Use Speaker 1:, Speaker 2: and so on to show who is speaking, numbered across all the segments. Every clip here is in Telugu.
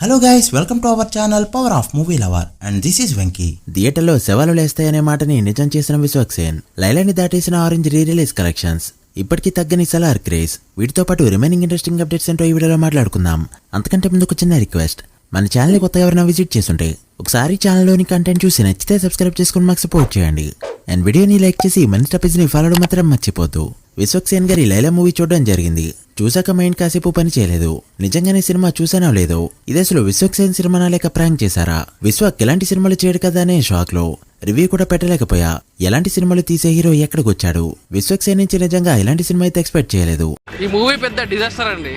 Speaker 1: Hello guys, welcome to our channel power of movie lover and this is Venky.
Speaker 2: థియేటర్లో శవాలు లేస్తాయనే మాటని నిజం చేసిన విశ్వక్సేన్, లైలాని దాటేసిన ఆరెంజ్ రీ రిలీజ్ కలెక్షన్స్, ఇప్పటికీ తగ్గని సలార్ క్రేజ్, వీటితో పాటు రిమైనింగ్ ఇంట్రెస్టింగ్ అప్డేట్స్ ఏంటో ఈ వీడియోలో మాట్లాడుకుందాం. అంతకంటే ముందు ఒక చిన్న రిక్వెస్ట్, మన ఛానల్ని కొత్తగా ఎవరైనా విజిట్ చేస్తుంటే ఒకసారి ఛానల్లోని కంటెంట్ చూసి నచ్చితే సబ్స్క్రైబ్ చేసుకుని మాకు సపోర్ట్ చేయండి. అండ్ వీడియోని లైక్ చేసి మన టాపిక్స్ని ఫాలో మాత్రం మర్చిపోద్దు. విశ్వక్సేన్ గారి లైలా మూవీ చూడడం జరిగింది. చూసాక మైండ్ కాసేపు పని చేయలేదు. నిజంగానే సినిమా చూసానో లేదో, ఇది అసలు విశ్వక్సేన్ సినిమానా లేక ప్రాంక్ చేశారా, విశ్వక్ ఎలాంటి సినిమాలు చేయడు కదా అనే షాక్ లో రివ్యూ కూడా పెట్టలేకపోయా. ఎలాంటి సినిమాలు తీసే హీరో ఎక్కడికి వచ్చాడు, విశ్వక్సేన్ నుంచి నిజంగా ఎలాంటి సినిమా అయితే ఎక్స్పెక్ట్ చేయలేదు.
Speaker 3: ఈ మూవీ పెద్ద డిజాస్టర్ అండి.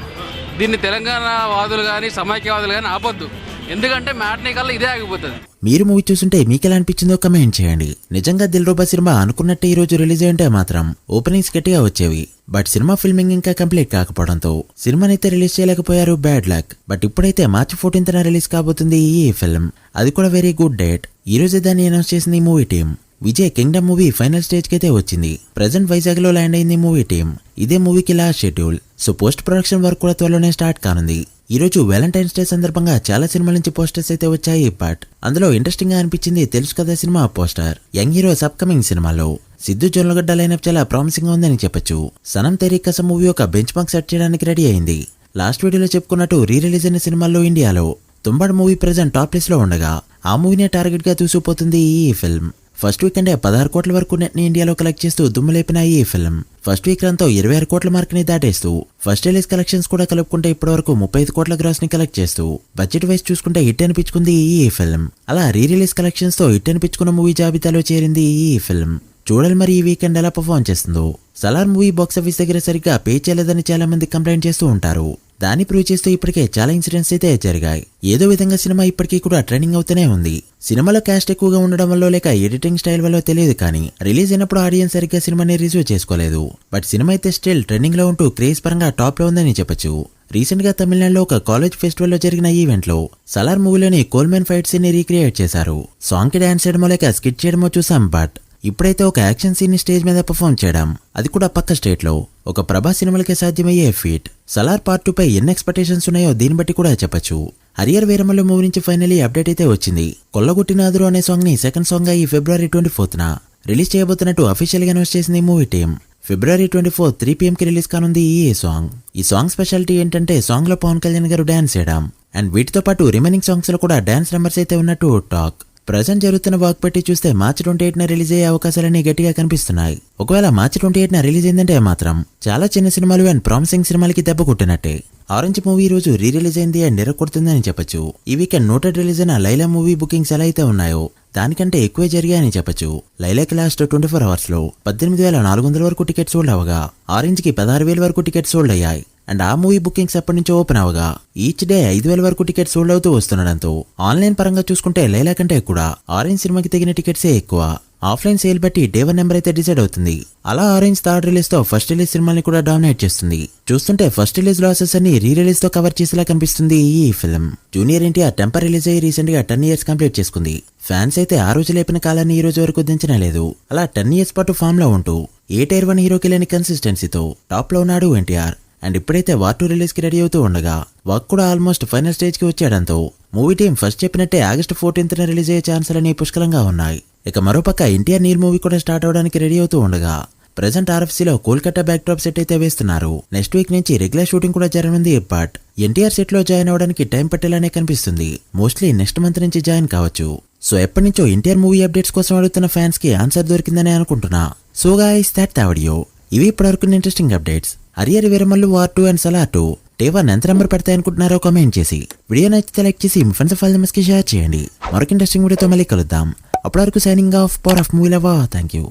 Speaker 3: దీన్ని తెలంగాణ వాదులు కానీ సమైక్యవాదులు కానీ ఆపొద్దు, ఎందుకంటే మ్యాట్నీ కల్లా ఇదే ఆగిపోతుంది.
Speaker 2: మీరు మూవీ చూస్తుంటే మీకు ఎలా అనిపించిందో కమెంట్ చేయండి. నిజంగా దిల్రుబా సినిమా అనుకున్నట్టే ఈ రోజు రిలీజ్ అయ్యంటే మాత్రం ఓపెనింగ్స్ గట్టిగా వచ్చేవి. బట్ సినిమా ఫిల్మింగ్ ఇంకా కంప్లీట్ కాకపోవడంతో సినిమానైతే రిలీజ్ చేయలేకపోయారు. Bad luck. బట్ ఇప్పుడైతే మార్చి 14th రిలీజ్ కాబోతుంది ఈ ఫిల్మ్. అది కూడా వెరీ గుడ్ డేట్. ఈ రోజే దాన్ని అనౌన్స్ చేసింది movie team. Vijay Kingdom movie final stage కి అయితే వచ్చింది. ప్రెజెంట్ వైజాగ్ లో ల్యాండ్ అయింది మూవీ టీం. ఇదే మూవీకి last schedule. So post production work కూడా త్వరలోనే స్టార్ట్ కానుంది. ఈ రోజు వ్యాలంటైన్స్ డే సందర్భంగా చాలా సినిమాల నుంచి పోస్టర్స్ అయితే వచ్చాయి. బట్ అందులో ఇంట్రెస్టింగ్ గా అనిపించింది తెలుసు కదా cinema poster. Young heroes upcoming సినిమాలో సిద్ధు జొన్నలగడ్డ లైనప్ చాలా ప్రామిసింగ్ గా ఉందని చెప్పొచ్చు. సనం తెరీ కసం మూవీ ఒక బెంచ్ మార్క్ సెట్ చేయడానికి రెడీ అయింది. లాస్ట్ వీడియోలో చెప్పుకున్నట్టు రీ రిలీజ్ అయిన సినిమాల్లో ఇండియాలో Tumbbad movie present top list లో ఉండగా ఆ మూవీనే టార్గెట్ గా దూసుకుపోతుంది ఈ ఫిల్మ్. ఫస్ట్ వీకెండే 16 కోట్ల వరకు నెట్ ని ఇండియాలో కలెక్ట్ చేస్తూ దుమ్ము లేపిన ఈ ఫిల్మ్ ఫస్ట్ వీక్ రంతో 26 కోట్ల మార్క్ ని దాటేస్తూ ఫస్ట్ రిలీజ్ కలెక్షన్స్ కూడా కలుపుకుంటే ఇప్పటి వరకు 35 కోట్ల గ్రాస్ ని కలెక్ట్ చేస్తూ బడ్జెట్ వైజ్ చూసుకుంటే హిట్ అనిపించుకుంది ఈ ఫిల్మ్. అలా రీ రిలీజ్ కలెక్షన్స్ తో హిట్ అనిపించుకున్న మూవీ జాబితాలో చేరింది ఈ ఫిల్మ్. చూడాలి మరి ఈ వీకెండ్ ఎలా పర్ఫార్మ్ చేస్తుందో. సలార్ మూవీ బాక్సాఫీస్ దగ్గర సరిగ్గా పే చేయలేదని చాలా మంది కంప్లైంట్ చేస్తూ ఉంటారు. దాన్ని ప్రూవ్ చేస్తూ ఇప్పటికే చాలా ఇన్సిడెంట్స్ అయితే జరిగాయి. ఏదో విధంగా సినిమా ఇప్పటికీ కూడా ట్రెండింగ్ అవుతూనే ఉంది. సినిమాలో క్యాస్ట్ ఎక్కువగా ఉండడం వల్ల లేక ఎడిటింగ్ స్టైల్ వల్ల తెలియదు కానీ రిలీజ్ అయినప్పుడు ఆడియన్స్ సరిగ్గా సినిమాని రిసీవ్ చేసుకోలేదు. బట్ సినిమా అయితే స్టిల్ ట్రెండింగ్ లో ఉంటూ క్రేజ్ పరంగా టాప్ లో ఉందని చెప్పొచ్చు. రీసెంట్ గా తమిళనాడులో ఒక కాలేజ్ ఫెస్టివల్ లో జరిగిన ఈవెంట్ లో సలార్ మూవీలోని కోల్మెన్ ఫైట్ సీన్ ని రీక్రియేట్ చేశారు. సాంగ్ కి డాన్స్ చేయడమో లేక స్కిట్ చేయడమో చూసాం. బట్ ఇప్పుడైతే ఒక యాక్షన్ సీన్ ని స్టేజ్ మీద పర్ఫార్మ్ చేయడం, అది కూడా పక్క స్టేట్ లో, ఒక ప్రభాస్ సినిమాలకే సాధ్యమయ్యే ఫీట్. సలార్ పార్ట్ 2 పై ఎన్ని ఎక్స్పెక్టేషన్స్ ఉన్నాయో దీన్ని బట్టి కూడా చెప్పొచ్చు. హరియర్ వీరమల్లు మూవీ నుంచి ఫైనలీ అప్డేట్ అయితే వచ్చింది. కొల్లగొట్టినాదురు అనే సాంగ్ ని సెకండ్ సాంగ్ గా ఈ February 24th రిలీజ్ చేయబోతున్నట్టు అఫీషియల్ గా అనౌన్స్ చేసింది మూవీ టీం. February 24 3 PM కి రిలీజ్ కానుంది ఈ సాంగ్. ఈ సాంగ్ స్పెషాలిటీ ఏంటంటే సాంగ్ లో పవన్ కళ్యాణ్ గారు డాన్స్ చేయడం అండ్ వీటితో పాటు రిమైనింగ్ సాంగ్స్ లో కూడా డాన్స్ నెంబర్స్ అయితే ఉన్నట్టు టాక్. ప్రజెంట్ జరుగుతున్న వర్క్ పెట్టి చూస్తే మార్చి 28 రిలీజ్ అయ్యే అవకాశాలన్నీ గట్టిగా కనిపిస్తున్నాయి. ఒకవేళ మార్చి 28 రిలీజ్ అయిందంటే మాత్రం చాలా చిన్న సినిమాలు అండ్ ప్రామిసింగ్ సినిమాలకి దెబ్బ కొట్టినట్టే. ఆరెంజ్ మూవీ రోజు రీ రిలీజ్ అయింది అండ్ నిరకొడుతుందని చెప్పొచ్చు. ఈ వీకెండ్ నోటెడ్ రిలీజ్ అయిన లైలా మూవీ బుకింగ్స్ ఎలా అయితే ఉన్నాయో దానికంటే ఎక్కువే జరిగాయని చెప్పొచ్చు. లైలాకి లాస్ట్ 24 hours లో 18,400 వరకు టికెట్స్ సోల్డ్ అవగా ఆరెంజ్ కి 16,000 వరకు టికెట్స్ సోల్డ్ అయ్యాయి. అండ్ ఆ మూవీ బుకింగ్స్ అప్పటి నుంచి ఓపెన్ అవగా ఈచ్ డే 5,000 వరకు టికెట్స్ సోల్డ్ అవుతూ వస్తుండడంతో ఆన్లైన్ పరంగా చూసుకుంటే లైలా కంటే కూడా ఆరెంజ్ సినిమాకి తగిన టికెట్సే ఎక్కువ. ఆఫ్లైన్ సేల్ బట్టి డే 1 నెంబర్ అయితే డిసైడ్ అవుతుంది. అలా ఆరెంజ్ థర్డ్ రిలీజ్ తో ఫస్ట్ రిలీజ్ సినిమాని కూడా డామినేట్ చేస్తుంది. చూస్తుంటే ఫస్ట్ రిలీజ్ లాసెస్ అన్ని రీ రిలీజ్ తో కవర్ చేసేలా కనిపిస్తుంది ఈ film. Junior NTR temper release అయ్యి రీసెంట్ గా 10 years కంప్లీట్ చేసుకుంది. ఫ్యాన్స్ అయితే ఆ రోజు లేపిన కాలాన్ని ఈ రోజు వరకు దించనే లేదు. అలా 10 years పాటు ఫామ్ లో ఉంటూ ఏ Tier 1 హీరోకి లేని కన్సిస్టెన్సీతో టాప్ లో ఉన్నాడు ఎన్టీఆర్. అండ్ ఇప్పుడైతే వార్ 2 రిలీజ్ కి రెడీ అవుతూ ఉండగా వర్క్ కూడా ఆల్మోస్ట్ ఫైనల్ స్టేజ్ కి వచ్చేయడంతో మూవీ టీం ఫస్ట్ చెప్పినట్టే August 14th రిలీజ్ అయ్యే ఛాన్సులని పుష్కలంగా ఉన్నాయి. ఇక మరోపక్క ఎన్టీఆర్ నీల్ మూవీ కూడా స్టార్ట్ అవడానికి రెడీ అవుతూ ఉండగా ప్రెజెంట్ RFCలో కోల్కతా బ్యాక్ డ్రాప్ సెట్ అయితే వేస్తున్నారు. నెక్స్ట్ వీక్ నుంచి రెగ్యులర్ షూటింగ్ కూడా జరగనుంది. బట్ ఎన్టీఆర్ సెట్ లో జాయిన్ అవడానికి టైం పట్టేలానే కనిపిస్తుంది. మోస్ట్లీ నెక్స్ట్ మంత్ నుంచి జాయిన్ కావచ్చు. సో ఎప్పటి నుంచో ఎన్టీఆర్ మూవీ అప్డేట్స్ కోసం అడుగుతున్న ఫ్యాన్స్ కి ఆన్సర్ దొరికిందని అనుకుంటున్నా. So guys that the video. ఇవి ఇప్పటివరకు interesting updates. Harrier Veeramallu war 2 and Salaar 2 Day 1 ఎంత నెంబర్ పెడతాయనుకుంటున్నారో కామెంట్ చేసి వీడియో నచ్చితే లైక్ చేసి మీ ఫ్రెండ్స్ ఫాలోవర్స్ కి షేర్ చేయండి. మరొక ఇంట్రెస్టింగ్ వీడియోతో మళ్ళీ కలుద్దాం. అప్పటి వరకు signing off power of movie lover. Thank you.